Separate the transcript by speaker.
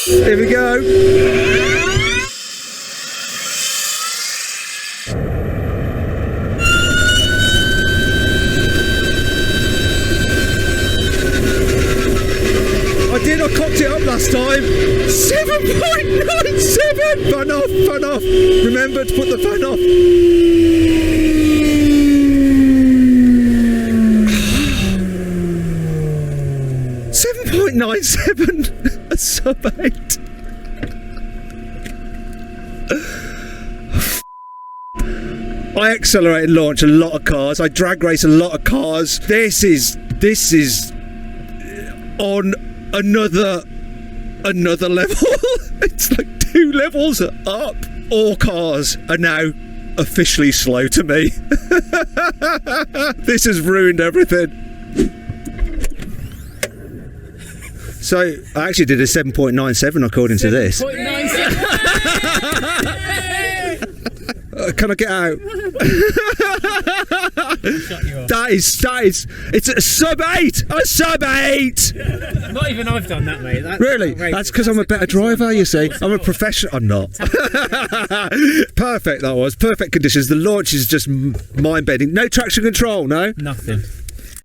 Speaker 1: Here we go. I cocked it up last time. 7.97. Fun off, fun off. Remember to put the fun off. 7.97. A sub 8. I accelerate and launch a lot of cars. I drag race a lot of cars. This is on another level. It's like 2 levels up. All cars are now officially slow to me. This has ruined everything. So I actually did a 7.97 according to this. 7.97. Can I get out? That is, it's a sub 8! A sub 8!
Speaker 2: Not even I've done that, mate. That's
Speaker 1: really? That's because I'm a better driver, you see. I'm a professional. I'm not. Perfect, that was. Perfect conditions. The launch is just mind-bending. No traction control, no?
Speaker 2: Nothing.